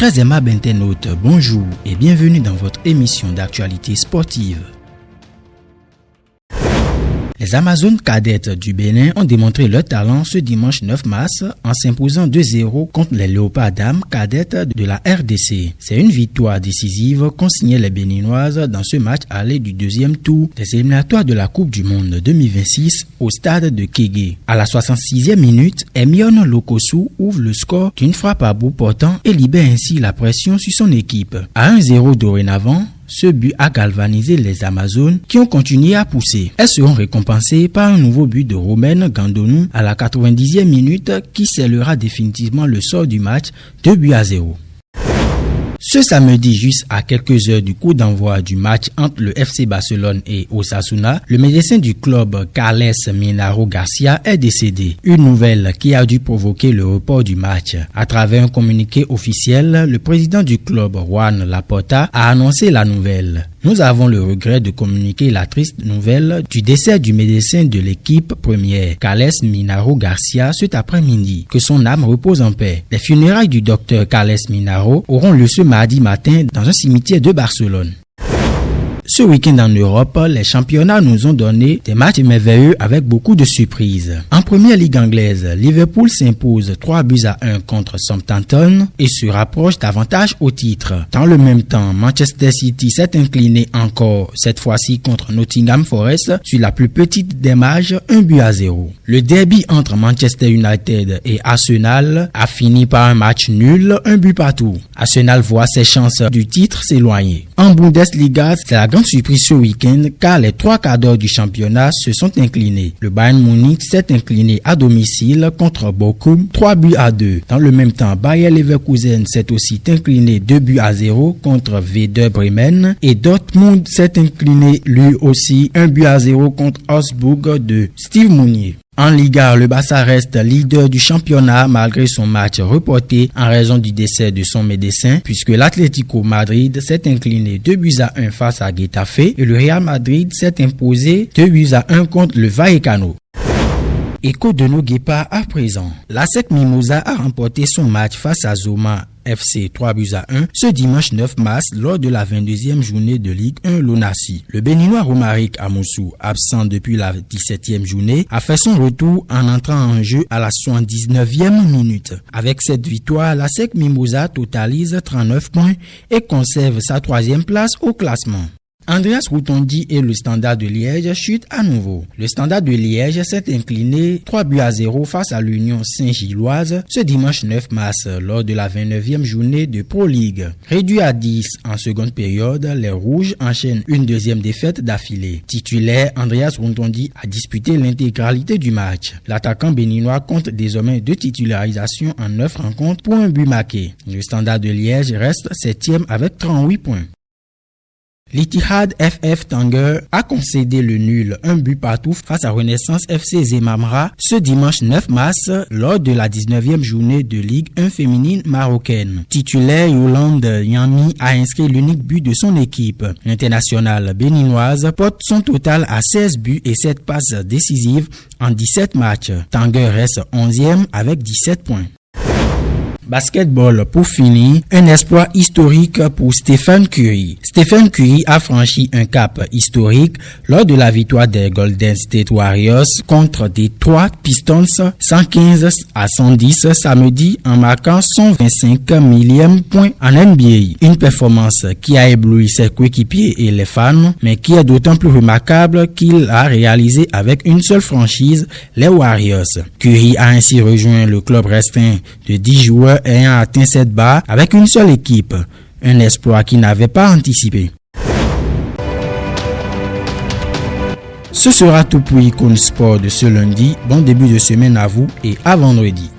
Très aimables internautes, bonjour et bienvenue dans votre émission d'actualité sportive. Les Amazones cadettes du Bénin ont démontré leur talent ce dimanche 9 mars en s'imposant 2-0 contre les Léopards dames cadettes de la RDC. C'est une victoire décisive qu'ont signé les Béninoises dans ce match aller du deuxième tour des éliminatoires de la Coupe du Monde 2026 au stade de Kégué. À la 66e minute, Emion Lokosu ouvre le score d'une frappe à bout portant et libère ainsi la pression sur son équipe. À 1-0 dorénavant, ce but a galvanisé les Amazones qui ont continué à pousser. Elles seront récompensées par un nouveau but de Romaine Gandonou à la 90e minute qui scellera définitivement le sort du match 2-0. Ce samedi, juste à quelques heures du coup d'envoi du match entre le FC Barcelone et Osasuna, le médecin du club Carles Minaro Garcia est décédé. Une nouvelle qui a dû provoquer le report du match. À travers un communiqué officiel, le président du club, Juan Laporta, a annoncé la nouvelle. Nous avons le regret de communiquer la triste nouvelle du décès du médecin de l'équipe première, Carles Minaro Garcia, cet après-midi. Que son âme repose en paix. Les funérailles du docteur Carles Minaro auront lieu ce mardi matin dans un cimetière de Barcelone. Ce week-end en Europe, les championnats nous ont donné des matchs merveilleux avec beaucoup de surprises. En première ligue anglaise, Liverpool s'impose 3-1 contre Southampton et se rapproche davantage au titre. Dans le même temps, Manchester City s'est incliné encore, cette fois-ci contre Nottingham Forest, sur la plus petite des marges, 1-0. Le derby entre Manchester United et Arsenal a fini par un match nul, 1-0. Arsenal voit ses chances du titre s'éloigner. En Bundesliga, c'est la grande surprise ce week-end car les trois quarts d'heure du championnat se sont inclinés. Le Bayern Munich s'est incliné à domicile contre Bochum 3-2. Dans le même temps, Bayer Leverkusen s'est aussi incliné 2-0 contre Werder Bremen et Dortmund s'est incliné lui aussi 1-0 contre Augsburg de Steve Mounier. En Liga, le Barça reste leader du championnat malgré son match reporté en raison du décès de son médecin puisque l'Atlético Madrid s'est incliné 2-1 face à Getafe et le Real Madrid s'est imposé 2-1 contre le Vallecano. Écho de nos guépards à présent. L'ASEC Mimosa a remporté son match face à Zoma FC 3-1 ce dimanche 9 mars lors de la 22e journée de Ligue 1 Lonassi. Le Béninois Romaric Amoussou, absent depuis la 17e journée, a fait son retour en entrant en jeu à la 79e minute. Avec cette victoire, l'ASEC Mimosa totalise 39 points et conserve sa 3e place au classement. Andreas Routondi et le Standard de Liège chutent à nouveau. Le Standard de Liège s'est incliné 3-0 face à l'Union Saint-Gilloise ce dimanche 9 mars lors de la 29e journée de Pro League. Réduit à 10 en seconde période, les Rouges enchaînent une deuxième défaite d'affilée. Titulaire, Andreas Routondi a disputé l'intégralité du match. L'attaquant béninois compte désormais 2 titularisations en 9 rencontres pour un but marqué. Le Standard de Liège reste 7e avec 38 points. L'Ittihad FF Tanger a concédé le nul 1-0 face à Renaissance FC Zemamra ce dimanche 9 mars lors de la 19e journée de Ligue 1 féminine marocaine. Titulaire, Yolande Yami a inscrit l'unique but de son équipe. L'internationale béninoise porte son total à 16 buts et 7 passes décisives en 17 matchs. Tanger reste 11e avec 17 points. Basketball pour finir, un exploit historique pour Stephen Curry. Stephen Curry a franchi un cap historique lors de la victoire des Golden State Warriors contre Detroit Pistons 115-110 samedi en marquant son 25 millième point en NBA. Une performance qui a ébloui ses coéquipiers et les fans, mais qui est d'autant plus remarquable qu'il a réalisé avec une seule franchise, les Warriors. Curry a ainsi rejoint le club restreint de 10 joueurs ayant atteint cette barre avec une seule équipe, un exploit qu'il n'avait pas anticipé. Ce sera tout pour Icône Sport de ce lundi. Bon début de semaine à vous et à vendredi.